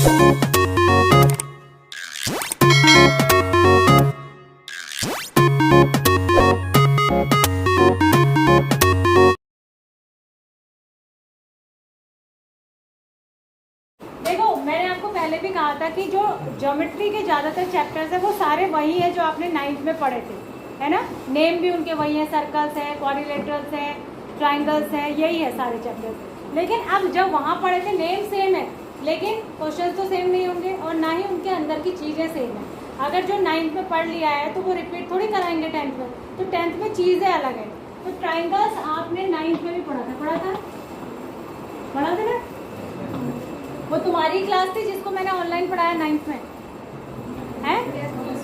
देखो मैंने आपको पहले भी कहा था कि जो ज्योमेट्री के ज़्यादातर चैप्टर्स है वो सारे वही है जो आपने 9th में पढ़े थे, है ना। नेम भी उनके वही है, सर्कल्स है, क्वाड्रिलेटरल्स है, ट्राइंगल्स है, यही है सारे चैप्टर्स। लेकिन अब जब वहाँ पढ़े थे नेम सेम है, लेकिन क्वेश्चन तो सेम नहीं होंगे और ना ही उनके अंदर की चीज़ें सेम है। अगर जो 9th में पढ़ लिया है तो वो रिपीट थोड़ी कराएंगे 10th में, तो 10th में चीज़ें अलग है। तो ट्राइंगल्स आपने 9th में भी पढ़ा था ना। वो तुम्हारी क्लास थी जिसको मैंने ऑनलाइन पढ़ाया 9th में, है।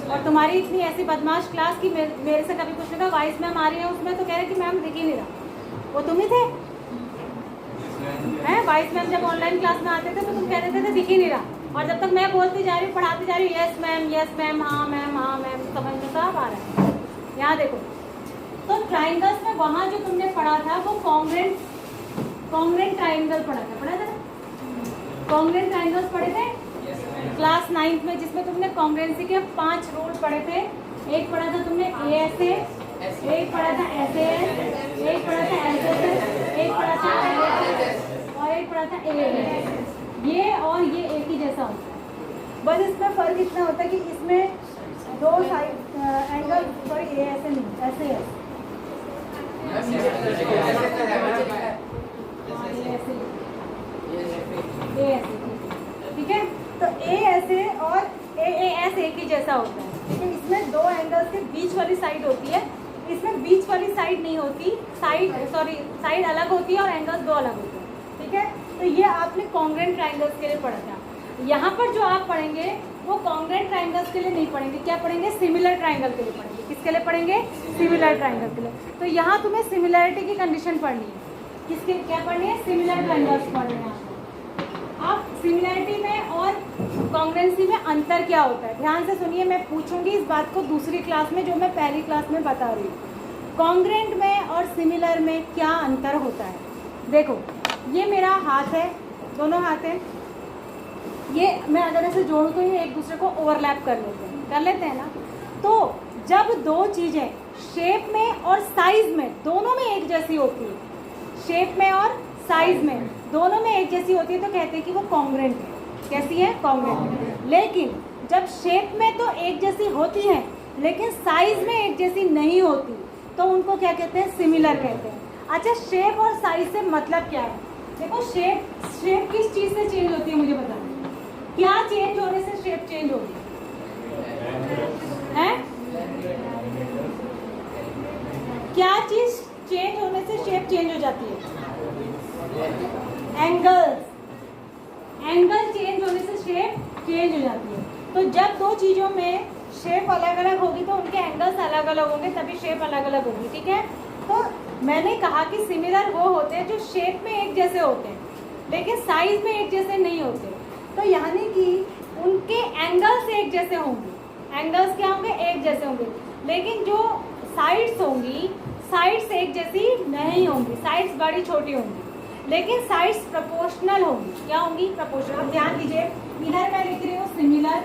और तुम्हारी इतनी ऐसी बदमाश क्लास की मेरे से कभी पूछने का वाइस मैम आ रही है उसमें, तो कह रहे कि मैम दिख ही नहीं रहा। वो तुम ही थे, हैं। वाइस मैम जब ऑनलाइन क्लास में आते थे तो तुम कह रहे थे दिख ही नहीं रहा। और जब तक मैं बोलती जा रही हूँ, पढ़ाती जा रही हूँ, यस मैम, हाँ मैम, समझ में सब आ रहा है। यहाँ देखो, तो ट्राइंगल्स में वहाँ जो तुमने पढ़ा था वो कॉन्ग्रेंट ट्राइंगल पढ़ा था ना। कॉन्ग्रेंट ट्राइंगल्स पढ़े थे क्लास 9th में, जिसमें तुमने कॉन्ग्रेंसी के 5 रूल पढ़े थे। एक पढ़ा था तुमने ASA, एक पढ़ा था SAS, एक पढ़ा था SSS, एक पढ़ा था LSS और एक पढ़ा था AAS। ये और ये एक ही जैसा होता है, बस इसमें फर्क इतना होता है कि इसमें 2 साइड एंगल, सॉरी ASA नहीं, SAS, ठीक है। तो ASA और AAS एक ही जैसा होता है, लेकिन इसमें 2 एंगल्स के बीच वाली साइड होती है, इसमें बीच वाली साइड नहीं होती, साइड अलग होती है और एंगल्स 2 अलग होते हैं, ठीक है। तो ये आपने कॉन्ग्रेंट ट्राइंगल्स के लिए पढ़ा था। यहाँ पर जो आप पढ़ेंगे वो कॉन्ग्रेंट ट्राइंगल्स के लिए नहीं पढ़ेंगे, क्या पढ़ेंगे, सिमिलर ट्राइंगल के लिए पढ़ेंगे। किसके लिए पढ़ेंगे, सिमिलर ट्राइंगल के लिए। तो यहाँ तुम्हें सिमिलैरिटी की कंडीशन पढ़नी है, किसके क्या पढ़नी है, सिमिलर ट्राइंगल्स पढ़ने हैं। आप सिमिलैरिटी में और कॉन्ग्रेंसी में अंतर क्या होता है, ध्यान से सुनिए। मैं पूछूंगी इस बात को दूसरी क्लास में, जो मैं पहली क्लास में बता रही हूँ। कॉन्ग्रेंट में और सिमिलर में क्या अंतर होता है। देखो ये मेरा हाथ है, दोनों हाथ हैं, ये मैं अगर ऐसे जोड़ूँ तो ये एक दूसरे को ओवरलैप कर लेते हैं ना। तो जब 2 चीज़ें शेप में और साइज में दोनों में एक जैसी होती है, शेप में और साइज में दोनों में एक जैसी होती है, तो कहते हैं कि वो कॉन्ग्रेंट है। कैसी है, कॉन्ग्रेंट है। लेकिन जब शेप में तो एक जैसी होती है लेकिन साइज में एक जैसी नहीं होती, तो उनको क्या कहते हैं, सिमिलर कहते हैं। अच्छा, शेप और साइज से मतलब क्या है। देखो शेप किस चीज़ से चेंज होती है, मुझे बताओ, क्या चेंज होने से शेप चेंज होगी है, क्या चीज चेंज होने से शेप चेंज हो जाती है, एंगल चेंज होने से शेप चेंज हो जाती है। तो जब 2 चीज़ों में शेप अलग अलग होगी तो उनके एंगल्स अलग अलग होंगे, तभी शेप अलग अलग होगी, ठीक है। तो मैंने कहा कि सिमिलर वो होते हैं जो शेप में एक जैसे होते हैं लेकिन साइज में एक जैसे नहीं होते। तो यानी कि उनके एंगल्स एक जैसे होंगे, एंगल्स क्या होंगे, एक जैसे होंगे, लेकिन जो साइड्स होंगी, साइड्स एक जैसी नहीं होंगी, साइड्स बड़ी छोटी होंगी, लेकिन साइड्स प्रोपोर्शनल होंगी। क्या होंगी, प्रोपोर्शनल। अब ध्यान दीजिए, इधर मैं लिख रही हूँ सिमिलर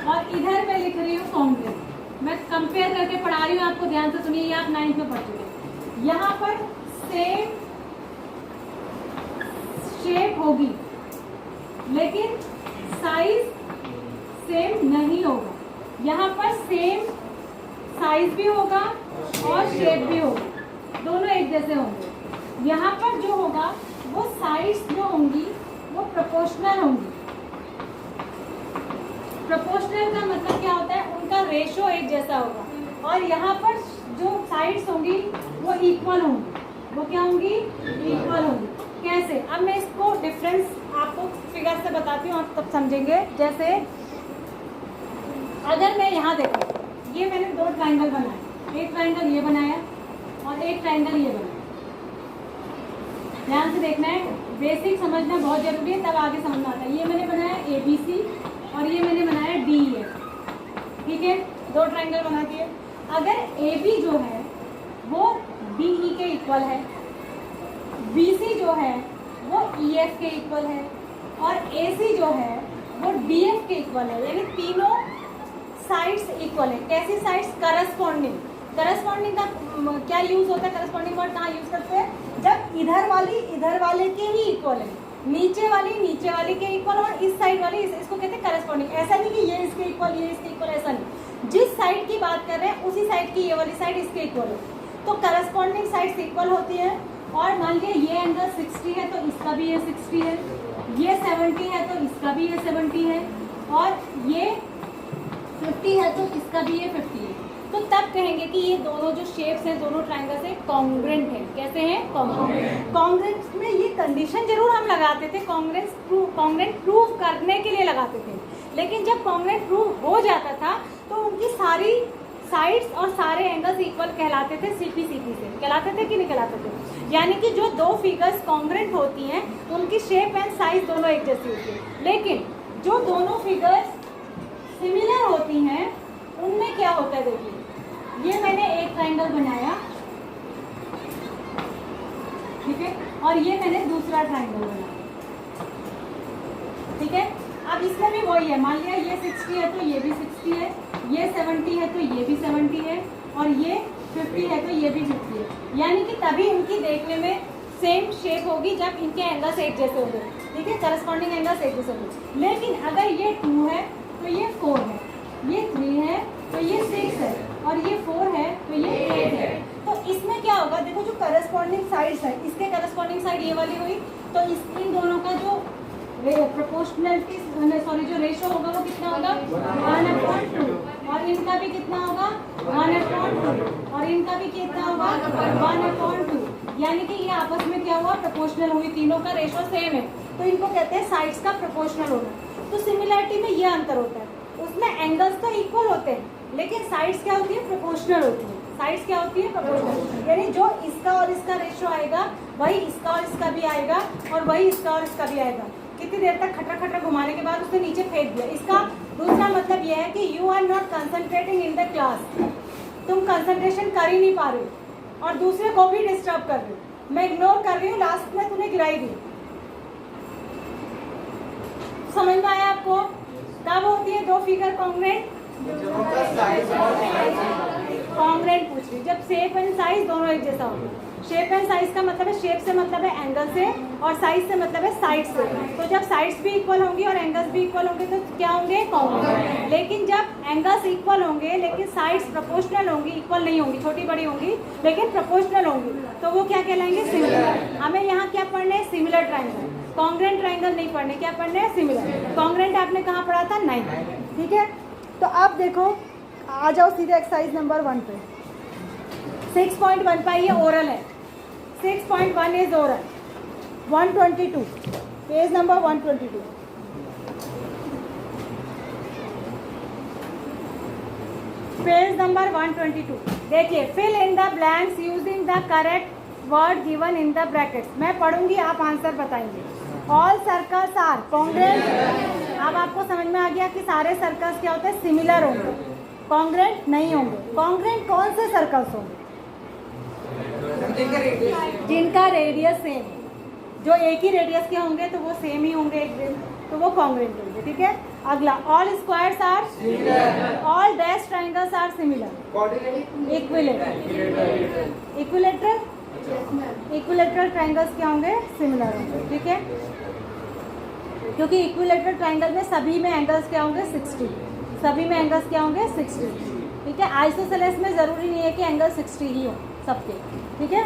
और इधर मैं लिख रही हूँ कॉन्ग्रेंट। मैं कंपेयर करके पढ़ा रही हूँ, आपको ध्यान से सुनिए, ये आप 9th में पढ़ चुके। यहाँ पर सेम शेप होगी लेकिन साइज सेम नहीं होगा। यहाँ पर सेम साइज भी होगा और शेप भी होगा, दोनों एक जैसे होंगे। यहाँ पर जो होगा वो साइड्स जो होंगी वो प्रोपोर्शनल होंगी। प्रोपोर्शनल का मतलब क्या होता है, उनका रेशो एक जैसा होगा। और यहाँ पर जो साइड्स होंगी वो इक्वल होंगी। वो क्या होंगी, इक्वल होंगी। कैसे, अब मैं इसको डिफरेंस आपको फिगर से बताती हूँ, आप तब समझेंगे। जैसे अगर मैं यहाँ देखो, ये मैंने 2 ट्राइंगल बनाए, एक ट्राइंगल ये बनाया और एक ट्राइंगल ये बनाया। ध्यान से देखना है, बेसिक समझना बहुत जरूरी है, तब आगे समझना आता है। ये मैंने बनाया ABC और ये मैंने बनाया DEF, ठीक है। 2 ट्राइंगल बना दिए। अगर AB जो है वो DE के इक्वल है, BC जो है वो EF के इक्वल है और AC जो है वो DF के इक्वल है, यानी तीनों साइड्स इक्वल है। कैसी साइड्स? करस्पॉन्डिंग। करस्पॉन्डिंग का क्या यूज होता है? करस्पॉन्डिंग वर्ड कहाँ यूज करते हैं? जब इधर वाले के ही इक्वल है, नीचे वाले के इक्वल और इस साइड वाली इसको कहते हैं करस्पॉन्डिंग। ऐसा नहीं कि ये इसके इक्वल ये इसके इक्वल, ऐसा नहीं। जिस साइड की बात कर रहे हैं उसी साइड की ये वाली साइड इसके इक्वल है, तो करस्पॉन्डिंग साइड्स इक्वल होती है। और मान लिया ये एंगल 60 है तो इसका भी ये 60 है, ये 70 है तो इसका भी ये 70 है, और ये 50 है तो इसका भी ये 50 है। तो तब कहेंगे कि ये दोनों जो शेप्स हैं, दोनों ट्रायंगल्स हैं, कॉन्ग्रेंट हैं। कैसे हैं? कॉन्ग्रेंट। कॉन्ग्रेंट में ये कंडीशन जरूर हम लगाते थे, कॉन्ग्रेंट प्रूव करने के लिए लगाते थे, लेकिन जब कॉन्ग्रेंट प्रूव हो जाता था तो उनकी सारी साइड्स और सारे एंगल्स इक्वल कहलाते थे, CP से कहलाते थे कि नहीं कहलाते थे। यानी कि जो दो फिगर्स कॉन्ग्रेंट होती हैं उनकी शेप एंड साइज दोनों एक जैसी होती है, लेकिन जो दोनों फिगर्स सिमिलर होती हैं उनमें क्या होता है? देखिए, ये मैंने एक ट्रायंगल बनाया, ठीक है, और ये मैंने दूसरा ट्रायंगल बनाया, ठीक है। अब इसमें भी वही है, मान लिया ये 60 है तो ये भी 60 है, ये 70 है तो ये भी 70 है, और ये 50 है तो ये भी 50 है। यानी कि तभी इनकी देखने में सेम शेप होगी जब इनके एंगल्स एक जैसे होंगे, ठीक है, करस्पॉन्डिंग एंगल्स एक जैसे होंगे। लेकिन अगर ये 2 है तो ये 4 है, ये 3 है तो ये 6 है, और ये 4 है तो ये 8 है। तो इसमें क्या होगा? देखो, जो करस्पॉन्डिंग साइड्स है, इसके करस्पॉन्डिंग साइड ये वाली हुई, तो इन दोनों का जो प्रोपोर्शनलिटी जो रेशो होगा वो कितना होगा? 1/2, और इनका भी कितना होगा? 1/2, और इनका भी कितना होगा? 1/2। यानी कि ये आपस में क्या हुआ? प्रोपोर्शनल हुई, तीनों का रेशो सेम है, तो इनको कहते हैं साइड्स का प्रोपोर्शनल होना। तो सिमिलरिटी में ये अंतर होता है, उसमें एंगल्स तो इक्वल होते हैं लेकिन साइड्स क्या होती है? प्रोपोर्शनल होती है। साइड्स क्या होती है? प्रोपोर्शनल। यानी जो इसका और इसका रेशो आएगा वही इसका और इसका भी आएगा, और वही इसका और इसका भी आएगा। कितनी देर तक खटर घुमाने के बाद उसने नीचे फेंक दिया। इसका दूसरा मतलब यह है कि you are not concentrating in the class, तुम कंसंट्रेशन कर ही नहीं पा रहे हो और दूसरे को भी डिस्टर्ब कर रहे हो। मैं इग्नोर कर रही हूँ, लास्ट में तूने गिराई दी। समझ में आया आपको? कब होती है दो फिगर कॉन्ग्रेंट? कॉन्ग्रेंट पूछ रही, जब शेप एंड साइज दोनों एक जैसा होगा। शेप एंड साइज का मतलब है, शेप से मतलब है एंगल से, और साइज से मतलब है साइड से। तो जब साइड्स भी इक्वल होंगी और एंगल्स भी इक्वल होंगे तो क्या होंगे? कॉन्ग्रेंट। लेकिन जब एंगल्स इक्वल होंगे लेकिन साइड्स प्रोपोर्शनल होंगी, इक्वल नहीं होंगी, छोटी बड़ी होंगी लेकिन प्रोपोर्शनल होंगी, तो वो क्या कहलाएंगे? सिमिलर। हमें यहाँ क्या पढ़ना है? Similar triangle. कॉन्ग्रेंट ट्रायंगल नहीं पढ़ने, क्या पढ़ना है? सिमिलर। कॉन्ग्रेंट आपने कहाँ पढ़ा था? 9, ठीक है। तो अब देखो, आ जाओ सीधे एक्सरसाइज नंबर 1 पे। 6.1 पर ये ओरल है, 6.1 is oral. 122, page number 122। Page number 122। देखिए, fill in the blanks using the correct word given in the brackets. मैं पढ़ूंगी, आप आंसर बताएंगे। All circles are congruent. अब आपको समझ में आ गया कि सारे सर्कल्स क्या होते हैं? सिमिलर होंगे, कॉन्ग्रेंट नहीं होंगे। कॉन्ग्रेंट कौन से सर्कल्स होंगे? जिनका रेडियस सेम, जो एक ही रेडियस के होंगे तो वो सेम ही होंगे एक दिन, तो वो कॉन्ग्रेंट होंगे, ठीक है। अगला, all squares are similar, all dash triangles are similar, equilateral triangles क्या होंगे? सिमिलर होंगे, ठीक है, क्योंकि इक्विलेटरल ट्रायंगल में सभी में एंगल्स क्या होंगे? 60। सभी में एंगल्स क्या होंगे? 60, ठीक है। आइसोसेलेस में ज़रूरी नहीं है कि एंगल 60 ही हो सबके, ठीक है।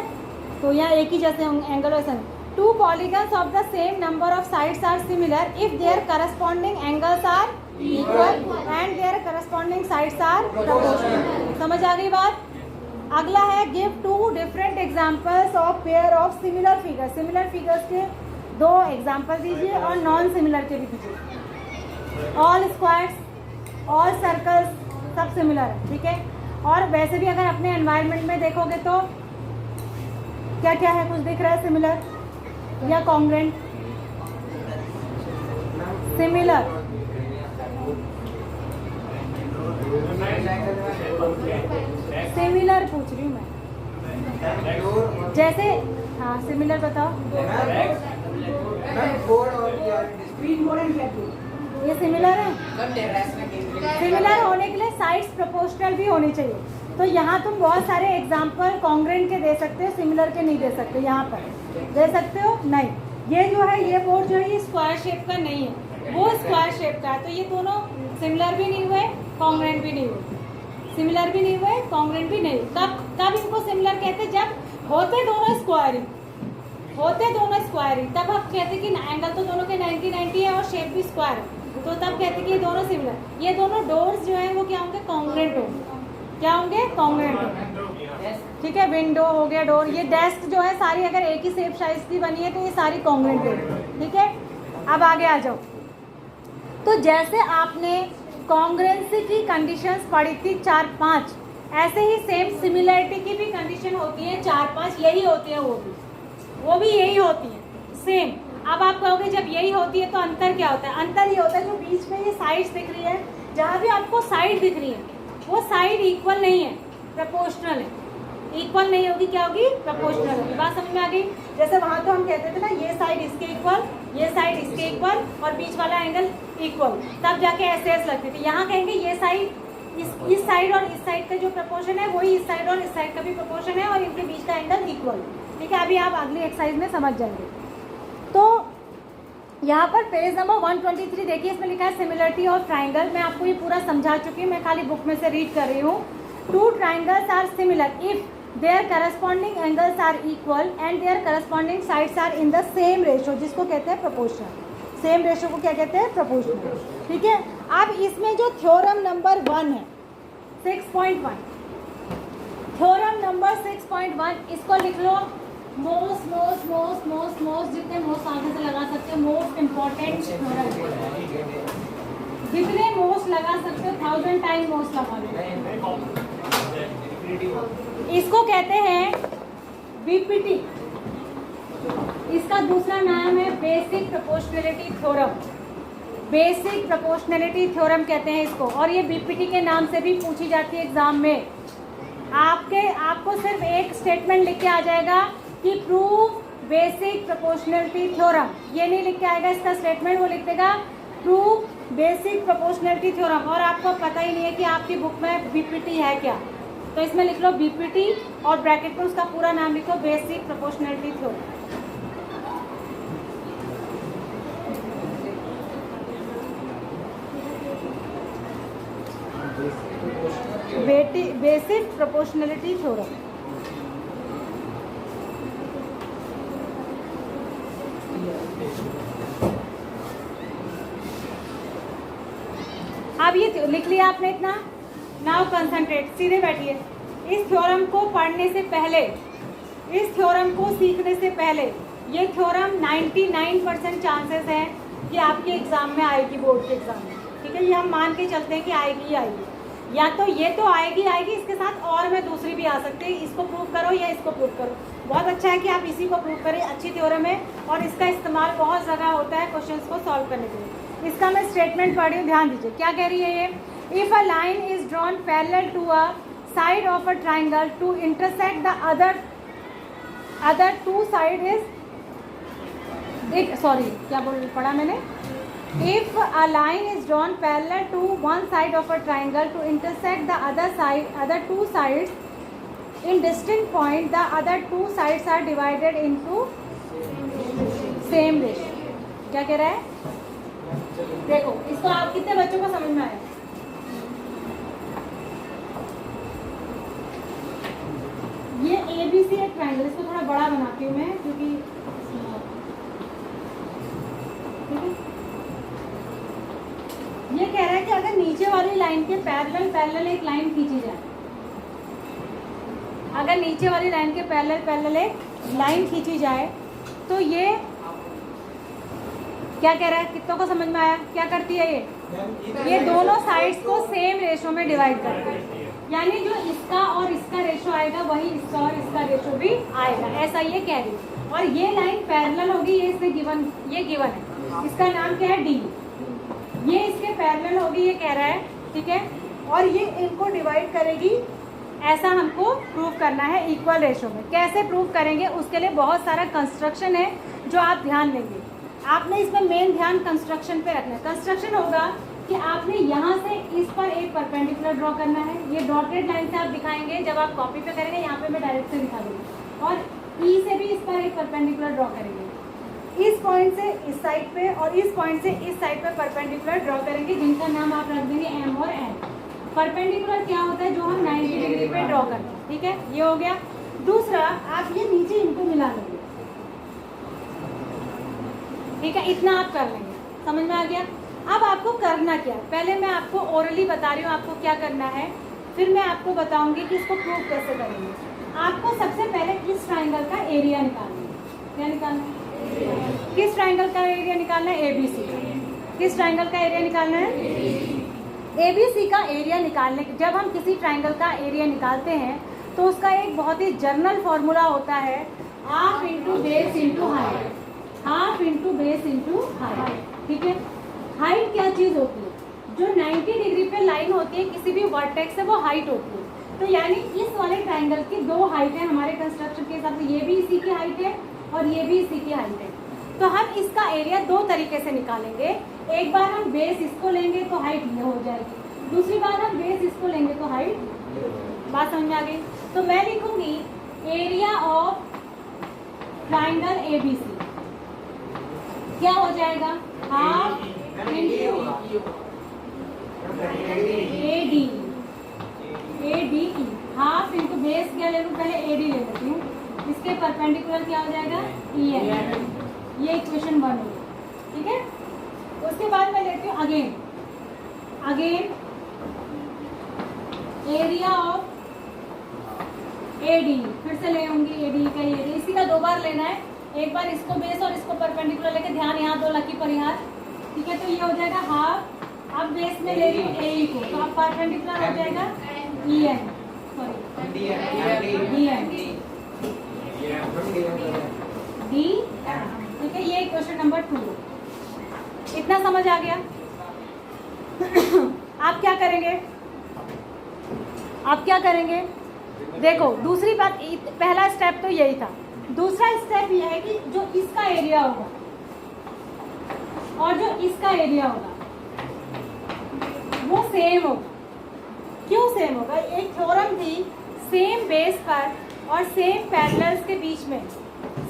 तो यहाँ एक ही जैसे होंगे एंगल वैसे। 2 polygons of the same number of sides are similar if their corresponding angles are equal and their corresponding sides are proportional। समझ आ गई बात? अगला है, give 2 different examples of pair of similar figures। Similar figures के 2 example दीजिए और non similar के भी दीजिए। ऑल स्क्वायर्स, ऑल सर्कल्स सब सिमिलर है, ठीक है। और वैसे भी अगर अपने एनवायरनमेंट में देखोगे तो क्या क्या है? कुछ दिख रहा है सिमिलर या कॉन्ग्रेंट? सिमिलर, सिमिलर पूछ रही हूँ मैं। जैसे हाँ, सिमिलर बताओ। ये सिमिलर है। सिमिलर होने के लिए साइड्स प्रोपोर्शनल भी होनी चाहिए। तो यहाँ तुम बहुत सारे एग्जाम्पल कॉन्ग्रेंट के दे सकते हो, सिमिलर के नहीं दे सकते। यहाँ पर दे सकते हो नहीं। ये जो है ये बोर्ड जो है ये स्क्वायर शेप का नहीं है, वो स्क्वायर शेप का है। तो ये दोनों सिमिलर भी नहीं हुए, कॉन्ग्रेंट भी नहीं हुए। सिमिलर भी नहीं हुए, कॉन्ग्रेंट भी नहीं। तब इनको सिमिलर कहते जब होते दोनों स्क्वायर ही, होते दोनों स्क्वायर ही, तब हम कहते कि एंगल तो दोनों के 90-90 है और शेप भी स्क्वायर है, तो तब कहते कि ये दोनों सिमिलर। ये दोनों डोर्स जो है वो क्या होंगे, कॉन्ग्रेंट होंगे। क्या होंगे, कॉन्ग्रेंट होंगे। ठीक है, विंडो हो गया, डोर। ये डेस्क जो है सारी अगर एक ही शेप साइज की बनी है तो ये सारी कॉन्ग्रेंट होगी। ठीक है, अब आगे आ जाओ। तो जैसे आपने कॉन्ग्रेंसी की कंडीशंस पढ़ी थी 4-5, ऐसे ही सेम सिमिलरिटी की भी कंडीशन होती है 4-5, यही होती है वो भी यही होती है सेम। अब आप कहोगे जब यही होती है तो अंतर क्या होता है? अंतर ये होता है जो बीच में ये साइड्स दिख रही है, जहाँ भी आपको साइड दिख रही है वो साइड इक्वल नहीं है, प्रोपोर्शनल है। इक्वल नहीं होगी, क्या होगी, प्रोपोर्शनल होगी। बात समझ में आ गई? जैसे वहाँ तो हम कहते थे ना ये साइड इसके इक्वल, ये साइड इसके इक्वल और बीच वाला एंगल इक्वल, तब जाके ऐसे लगती थी। यहाँ कहेंगे ये साइड इस साइड और इस साइड का जो प्रपोर्शन है वही इस साइड और इस साइड का भी प्रपोर्शन है और इनके बीच का एंगल इक्वल। ठीक है, अभी आप अगली एक्सरसाइज में समझ जाएंगे। तो यहाँ पर पेज नंबर 123 देखिए, इसमें लिखा है सिमिलरिटी ऑफ ट्राइंगल। मैं आपको ये पूरा समझा चुकी हूँ, मैं खाली बुक में से रीड कर रही हूँ। Two triangles are similar if their corresponding angles are equal and their corresponding sides are in the same ratio, जिसको कहते हैं प्रोपोर्शनल। सेम रेशो को क्या कहते हैं, प्रोपोर्शनल। ठीक है, अब इसमें जो थ्योरम नंबर 1 है 6.1, थ्योरम नंबर 6.1 इसको लिख लो। Most most most most most जितने मोस्ट आगे से लगा सकते हो, मोस्ट इम्पोर्टेंट थ्योरम, जितने मोस्ट लगा सकते हो 1000 टाइम मोस्ट लगा लो। इसको कहते हैं बीपीटी। इसका दूसरा नाम है basic proportionality theorem. Basic proportionality theorem कहते हैं इसको, और ये बीपीटी के नाम से भी पूछी जाती है एग्जाम में। आपको सिर्फ एक स्टेटमेंट लिख के आ जाएगा कि प्रूव बेसिक प्रोपोर्शनैलिटी थ्योरम। ये नहीं लिख के आएगा इसका स्टेटमेंट, वो लिख देगा प्रूव बेसिक प्रोपोर्शनैलिटी थ्योरम, और आपको पता ही नहीं है कि आपकी बुक में बीपीटी है क्या। तो इसमें लिख लो बीपीटी और ब्रैकेट में उसका पूरा नाम लिखो, basic proportionality theorem. Basic proportionality theorem. अब ये लिख लिया आपने इतना। नाउ कंसंट्रेट, सीधे बैठिए। इस थ्योरम को पढ़ने से पहले, इस थ्योरम को सीखने से पहले, ये थ्योरम 99% चांसेस है कि आपके एग्जाम में आएगी, बोर्ड के एग्जाम में। ठीक है, ये हम मान के चलते हैं कि आएगी ही आएगी, या तो ये तो आएगी आएगी, इसके साथ और में दूसरी भी आ सकती है। इसको प्रूव करो या इसको प्रूव करो। बहुत अच्छा है कि आप इसी को प्रूव करें, अच्छी थ्योरम है और इसका इस्तेमाल बहुत जगह होता है क्वेश्चंस को सॉल्व करने के लिए। इसका मैं स्टेटमेंट पढ़ रही हूँ, ध्यान दीजिए क्या कह रही है ये। If a line is drawn parallel to a side of a triangle to intersect the other two side is sorry क्या पढ़ा मैंने। If a line is drawn parallel to one side of a triangle to intersect the other two sides in distinct point, the other two sides are divided into same ratio. क्या कह रहा है? देखो इसको आप कितने बच्चों को समझ में आया? ये ABC एक ट्राइंगल, इसको थोड़ा बड़ा बनाती हूँ मैं क्योंकि ये कह रहा है कि अगर नीचे वाली लाइन के पैरेलल एक लाइन खींची जाए, अगर नीचे वाली लाइन के पैरेलल एक लाइन खींची जाए तो ये क्या कह रहा है? कितनों को समझ में आया? क्या करती है ये दोनों साइड्स को सेम रेशो में डिवाइड करती है। यानी जो इसका और इसका रेशो आएगा वही इसका और इसका रेशो भी आएगा, ऐसा ये कह रही है। और ये लाइन पैरेलल होगी, ये इसने गिवन है, इसका नाम क्या है डी। ये इसके पैरेलल होगी, ये कह रहा है, ठीक है, और ये इनको डिवाइड करेगी। ऐसा हमको प्रूव करना है इक्वल रेशो में। कैसे प्रूव करेंगे उसके लिए बहुत सारा कंस्ट्रक्शन है जो आप ध्यान देंगे। आपने इसमें मेन ध्यान कंस्ट्रक्शन पे रखना है। कंस्ट्रक्शन होगा कि आपने यहाँ से इस पर एक परपेंडिकुलर ड्रॉ करना है। ये डॉटेड लाइन से आप दिखाएंगे, जब आप कॉपी पे करेंगे यहाँ पे मैं डायरेक्ट से दिखा दूँगी। और ई से भी इस पर एक परपेंडिकुलर ड्रॉ करेंगे, इस पॉइंट से इस साइड पे और इस पॉइंट से इस साइड पे परपेंडिकुलर ड्रॉ करेंगे, जिनका नाम आप रख देंगे एम और एन। परपेंडिकुलर क्या होता है, जो हम 90 डिग्री पे ड्रॉ करते हैं, ठीक है, ये हो गया। दूसरा, आप ये नीचे इनको मिला लेंगे, ठीक है, इतना आप कर लेंगे, समझ में आ गया। अब आपको करना क्या है, पहले मैं आपको ओरली बता रही हूँ आपको क्या करना है, फिर मैं आपको बताऊंगी कि इसको प्रूव कैसे करेंगे। आपको सबसे पहले इस ट्राइंगल का एरिया निकालना है। क्या निकालना है, किस ट्राइंगल का एरिया निकालना है, एबीसी। किस ट्राइंगल का एरिया निकालना है, एबीसी का एरिया निकालने, जब हम किसी ट्राइंगल का एरिया निकालते हैं तो उसका एक बहुत ही जनरल फॉर्मूला होता है, half into base into height, half into base into height, ठीक है। हाइट क्या चीज़ होती है, जो 90 डिग्री पे लाइन होती है किसी भी वर्टेक्स से, वो हाइट होती है। तो यानी इस वाले ट्राइंगल की दो हाइट है हमारे कंस्ट्रक्शन के हिसाब से, ये भी इसी की हाइट है और ये भी इसी की हाइट है। तो हम इसका एरिया दो तरीके से निकालेंगे। एक बार हम बेस इसको लेंगे तो हाइट ये हो जाएगी, दूसरी बार हम बेस इसको लेंगे तो हाइट, बात समझ में आ गई। तो मैं लिखूंगी एरिया ऑफ ट्राइंगल एबीसी क्या हो जाएगा, half into AD, AD half into base क्या ले लूँ, पहले एडी ले लेती हूँ, इसके परपेंडिकुलर क्या हो जाएगा, ई एन। ये इक्वेशन 1 हो, ठीक है। उसके बाद मैं लेती हूँ अगेन एरिया ऑफ एडी, फिर से ले आऊंगी एडी का एरिया, इसी का दो बार लेना है, एक बार इसको बेस और इसको परपेंडिकुलर लेके, ध्यान यहाँ दो लकी परिहार, ठीक है। तो ये हो जाएगा हाफ, अब बेस में ले रही हूँ ए को, तो अब परपेंडिकुलर हो जाएगा E N, sorry D N, D, ठीक है। ये क्वेश्चन नंबर 2, इतना समझ आ गया। आप क्या करेंगे, आप क्या करेंगे, देखो दूसरी बात, पहला स्टेप तो यही था, दूसरा स्टेप यह है कि जो इसका एरिया होगा और जो इसका एरिया होगा वो सेम होगा। क्यों सेम होगा, एक थ्योरम थी, सेम बेस पर और सेम पैरेलल्स के बीच में,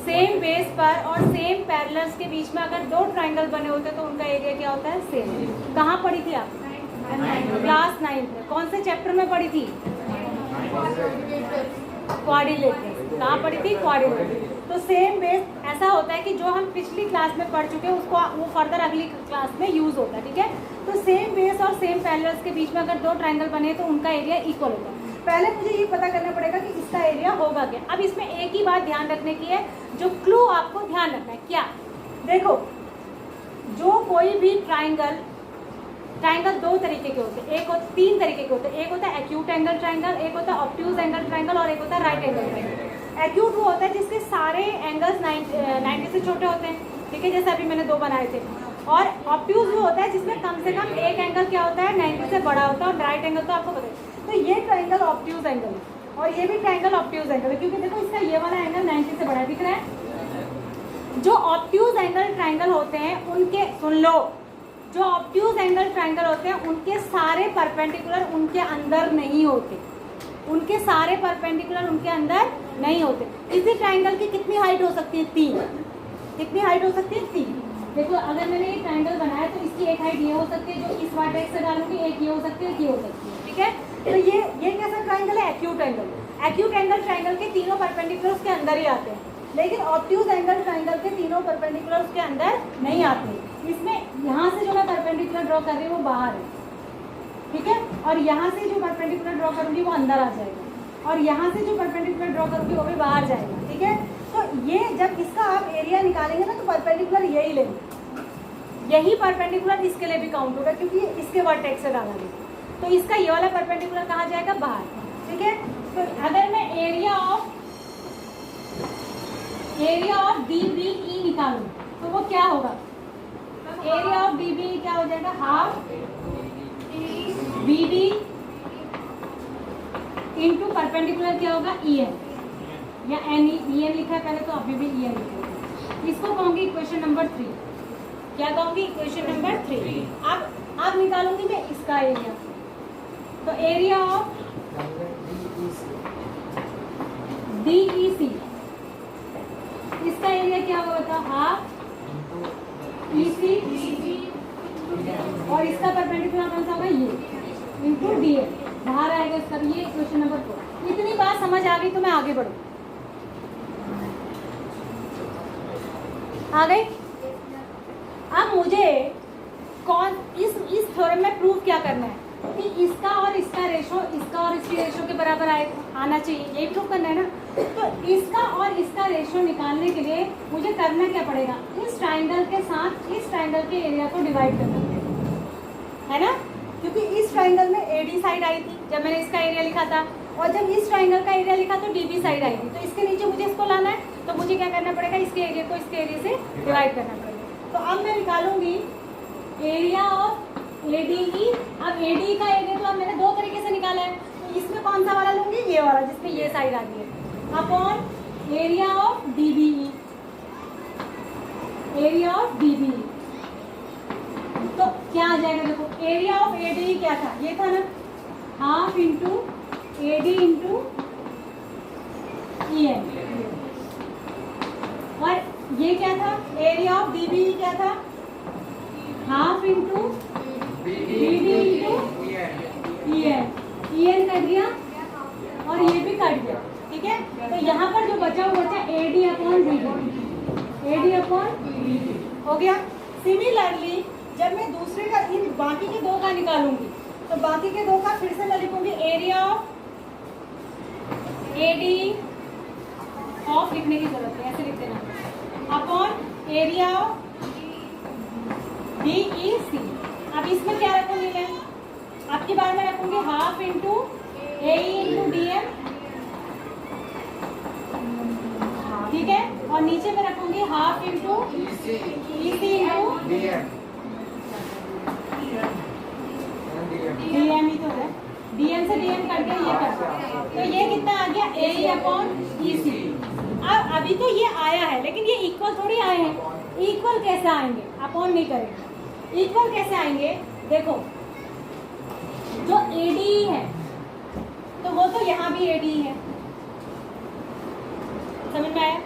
सेम बेस पर और सेम पैरेलल्स के बीच में अगर दो ट्राइंगल बने होते तो उनका एरिया क्या होता है, सेम। कहाँ पढ़ी थी आप, क्लास 9 में, कौन से चैप्टर में पढ़ी थी, क्वाड्रिलेटरल। कहाँ पढ़ी थी, क्वाड्रिलेटरल। तो सेम बेस ऐसा होता है कि जो हम पिछली क्लास में पढ़ चुके हैं उसको वो फर्दर अगली क्लास में यूज होता है, ठीक है। तो सेम बेस और सेम पैरेलल्स के बीच में अगर दो ट्राइंगल बने तो उनका एरिया इक्वल होगा। पहले मुझे ये पता करना पड़ेगा कि इसका एरिया होगा क्या। अब इसमें एक ही बात ध्यान रखने की है, जो क्लू आपको ध्यान रखना है, क्या, देखो जो कोई भी ट्राइंगल दो तरीके के होते हैं, एक होता, 3 तरीके के होते हैं, एक होता है एक्यूट एंगल ट्राइंगल, एक होता है ऑब्ट्यूज एंगल ट्राइंगल और एक होता है राइट एंगल ट्राइंगल। एक्यूट वो होता है जिसके सारे एंगल्स 90 से छोटे होते हैं, ठीक है, जैसे अभी मैंने 2 बनाए थे। और ऑब्ट्यूज वो होता है जिसमें कम से कम एक एंगल क्या होता है, 90 से बड़ा होता है, और राइट एंगल तो आपको पता है। तो ये ट्राइंगल ऑब्ट्यूज एंगल है और ये भी ट्राइंगल ऑब्ट्यूज एंगल है, क्योंकि देखो इसका ये वाला एंगल 90 से बड़ा दिख रहा है। जो ऑब्ट्यूज एंगल ट्राइंगल होते हैं उनके, सुन लो, जो ऑब्ट्यूज एंगल ट्राइंगल होते हैं उनके सारे परपेंडिकुलर उनके अंदर नहीं होते, उनके सारे परपेंडिकुलर उनके अंदर नहीं होते। इसी ट्राइंगल की कितनी हाइट हो सकती है, 3। कितनी हाइट हो सकती है, 3। देखो अगर मैंने ये ट्राइंगल बनाया तो इसकी एक हाइट ये हो सकती है, जो इस वर्टेक्स से डालूंगी, एक ये हो सकती है, एक ये हो सकती है, ठीक है। तो ये कैसा ट्राइंगल है, acute angle. Acute angle triangle के तीनों परपेंडिकुलर उसके अंदर ही आते हैं, लेकिन ऑब्ट्यूज एंगल ट्राइंगल के तीनों परपेंडिकुलर उसके अंदर नहीं आते। इसमें यहाँ से जो मैं परपेंडिकुलर ड्रॉ कर रही हूँ वो बाहर है, ठीक है, और यहाँ से जो परपेंडिकुलर ड्रॉ करूँगी वो अंदर आ जाएगा, और यहाँ से जो परपेंडिकुलर ड्रॉ करूँगी वो भी बाहर जाएगा, ठीक है। तो ये जब इसका आप एरिया निकालेंगे ना तो परपेंडिकुलर यही लेंगे, यही परपेंडिकुलर इसके लिए भी काउंट होगा क्योंकि इसके वर्टेक्स से डाला गया। तो इसका ये वाला परपेंडिकुलर कहाँ जाएगा, बाहर, ठीक है। तो अगर मैं एरिया ऑफ DBE निकालूं तो वो क्या होगा, एरिया ऑफ DBE क्या हो जाएगा, हाफ BD इंटू परपेंडिकुलर क्या होगा, EN, या EN लिखा है पहले तो अभी भी EN लिखा है। इसको कहूँगी इक्वेशन नंबर 3। क्या कहूँगी, इक्वेशन नंबर 3। अब निकालूंगी मैं इसका एरिया। तो एरिया ऑफ DEC, इसका एरिया क्या होगा, हाफ EC और इसका परपेंडिकुलर कौन सा होगा, ये इंटू DL, बाहर आएगा इसका। ये क्वेश्चन नंबर 4। इतनी बात समझ आ गई तो मैं आगे बढ़ूँ, आ गई। अब मुझे इस थ्योरम में प्रूफ क्या करना है कि इसका और इसका रेशो, इसका और इसकी रेशो के बराबर आना चाहिए, यही प्रूफ करना है ना। तो इसका और इसका रेशो निकालने के लिए मुझे करना क्या पड़ेगा, इस ट्राइंगल के साथ इस ट्राइंगल के एरिया को डिवाइड करना पड़ेगा, है ना। क्योंकि इस ट्राइंगल में AD साइड आई थी जब मैंने इसका एरिया लिखा था, और जब इस ट्राइंगल का एरिया लिखा तो DB साइड आई थी। तो इसके नीचे मुझे इसको लाना है, तो मुझे क्या करना पड़ेगा, इसके एरिया को इसके एरिया से डिवाइड करना पड़ेगा। तो अब मैं निकालूंगी एरिया ऑफ ADE। अब ADE का एरिया तो अब मैंने दो तरीके से निकाला है, तो इसमें कौन सा वाला लूंगी, ये वाला जिसमें ये साइड आ रही है, upon area of DBE, area of DBE। तो क्या आ जाएगा, देखो एरिया ऑफ ADE क्या था, ये था ना, half into AD into EN, और ये क्या था, एरिया ऑफ DBE क्या था, half into DD into EN cut गया और ये भी कट गया, ठीक है। तो यहाँ पर जो बचा हुआ था AD upon DD, AD upon हो गया। सिमिलरली जब मैं दूसरे का, इन बाकी के दो का निकालूंगी, तो बाकी के दो का फिर से मैं लिखूंगी एरिया ऑफ AD ऑफ, लिखने की जरूरत है, ऐसे लिख देना, अपॉन एरिया ऑफ DEC। अब इसमें क्या रखूंगी मैं, आपकी बार में रखूंगी half into AE into DM, ठीक है, और नीचे में रखूंगी half into EC into DM ही तो है, DM से DM करके ये करता, तो ये कितना आ गया, AE अपॉन EC। अब अभी तो ये आया है, लेकिन ये इक्वल थोड़ी आए हैं। इक्वल कैसे आएंगे, अपॉन नहीं करेंगे, इक्वल कैसे आएंगे, देखो जो ADE है तो वो तो यहाँ भी ADE है, समझ में आया।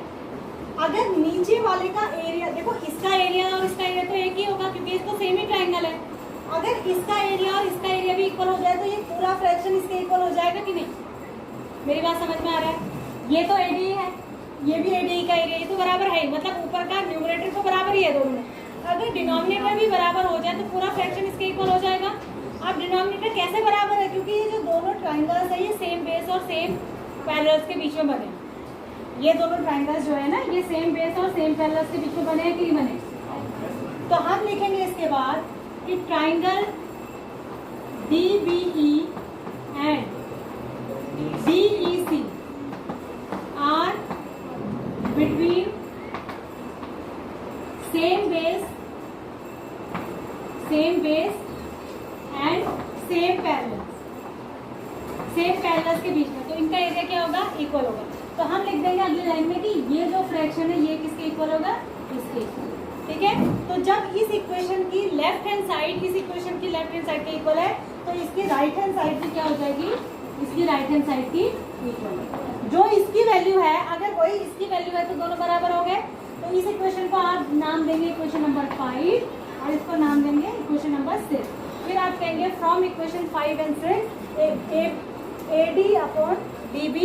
अगर नीचे वाले का एरिया, देखो इसका एरिया और इसका एरिया तो एक ही होगा क्योंकि इसको सेम ही ट्राइंगल है। अगर इसका एरिया और इसका एरिया भी इक्वल हो जाए तो ये पूरा फ्रैक्शन इसके इक्वल हो जाएगा कि नहीं, मेरी बात समझ में आ रहा है। ये तो ADE है, ये भी ADE का एरिया, ये तो बराबर है, मतलब ऊपर का न्यूमरेटर तो बराबर ही है दोनों में। अगर डिनोमिनेटर भी बराबर हो जाए तो पूरा फ्रैक्शन इसके इक्वल हो जाएगा। अब डिनोमिनेटर कैसे बराबर है, क्योंकि ये जो दोनों ट्राइंगल्स है ये सेम बेस और सेम पैरेलल्स के बीच में बने। ये दोनों ट्राइंगल्स जो है ना, ये सेम बेस और सेम पैरेलल्स के बीच में बने हैं कि नहीं बने। तो हम लिखेंगे इसके बाद कि triangle DBE and DEC are between same base and same parallels के बीच में, तो इनका एरिया क्या होगा, इक्वल होगा। तो हम लिख देंगे अगली लाइन में कि ये जो फ्रैक्शन है ये किसके इक्वल होगा, इसके इक्वल, ठीक है। तो जब इस इक्वेशन की लेफ्ट हैंड साइड इस इक्वेशन की लेफ्ट हैंड साइड के इक्वल है, तो इसकी राइट हैंड साइड की क्या हो जाएगी, इसकी राइट हैंड साइड की इक्वल। जो इसकी वैल्यू है, अगर वही इसकी वैल्यू है तो दोनों बराबर हो गए। तो इस इक्वेशन को आप नाम देंगे इक्वेशन नंबर 5 और इसको नाम देंगे इक्वेशन नंबर 6। फिर आप कहेंगे from equation 5 and 6 AD upon DB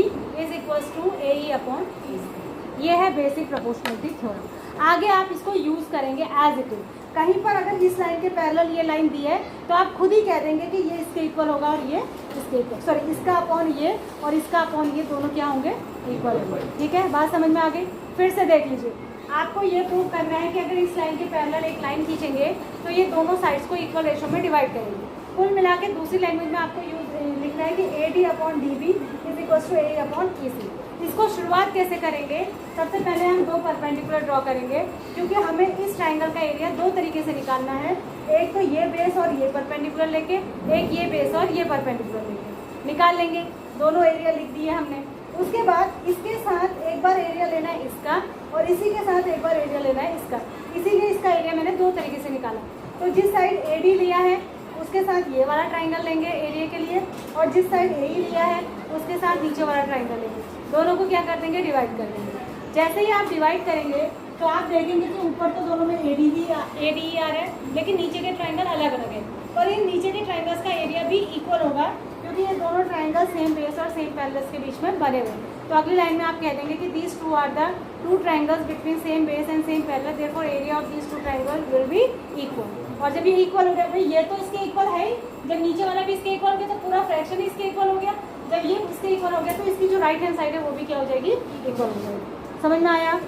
is equals to AE upon EC। ये है बेसिक प्रोपोर्शनलिटी थ्योरम। आगे आप इसको यूज करेंगे एज इट इज। कहीं पर अगर इस लाइन के पैरेलल ये लाइन दी है तो आप खुद ही कह देंगे कि ये इसके इक्वल होगा और ये इसके इक्वल, सॉरी इसका अपॉन ये और इसका अपॉन ये दोनों क्या होंगे, इक्वल होंगे, ठीक है। बात समझ में आ गई। फिर से देख लीजिए, आपको ये प्रूव करना है कि अगर इस लाइन के पैरेलल एक लाइन खींचेंगे तो ये दोनों साइड्स को इक्वल रेशो में डिवाइड करेंगे। कुल मिला के दूसरी लैंग्वेज में आपको लिखना है कि AD upon DB is equal to AE upon EC। इसको शुरुआत कैसे करेंगे, सबसे पहले हम दो परपेंडिकुलर ड्रॉ करेंगे, क्योंकि हमें इस ट्राइंगल का एरिया दो तरीके से निकालना है। एक तो ये बेस और ये परपेंडिकुलर लेके, एक ये बेस और ये परपेंडिकुलर लेके निकाल लेंगे। दोनों एरिया लिख दिए हमने। उसके बाद इसके साथ एक बार एरिया लेना है इसका और इसी के साथ एक बार एरिया लेना है इसका। इसीलिए इसका एरिया मैंने दो तरीके से निकाला। तो जिस साइड AD लिया है उसके साथ ये वाला ट्राइंगल लेंगे एरिया के लिए, और जिस साइड AE लिया है उसके साथ नीचे वाला ट्राइंगल लेंगे। दोनों को क्या कर देंगे, डिवाइड कर देंगे। जैसे ही आप डिवाइड करेंगे तो आप देखेंगे कि ऊपर तो दोनों में ADE आ रहा है, लेकिन नीचे के ट्राइंगल अलग अलग है। और इन नीचे के ट्राइंगल्स का एरिया भी इक्वल होगा, क्योंकि ये दोनों ट्राइंगल सेम बेस और सेम पैरेलल्स के बीच में बने हुए हैं। तो अगली लाइन में आप कह देंगे कि these two are the two triangles between same base and same parallel, therefore area of these two triangle will be equal. और जब ये इक्वल हो गया, भाई ये तो इसके इक्वल है ही, जब नीचे वाला भी इसके इक्वल हो गया तो पूरा फ्रैक्शन इसके इक्वल हो गया। जब ये इसके इक्वल हो गया तो इसकी जो राइट हैंड साइड है वो भी क्या हो जाएगी, इक्वल हो जाएगी। समझ में आया?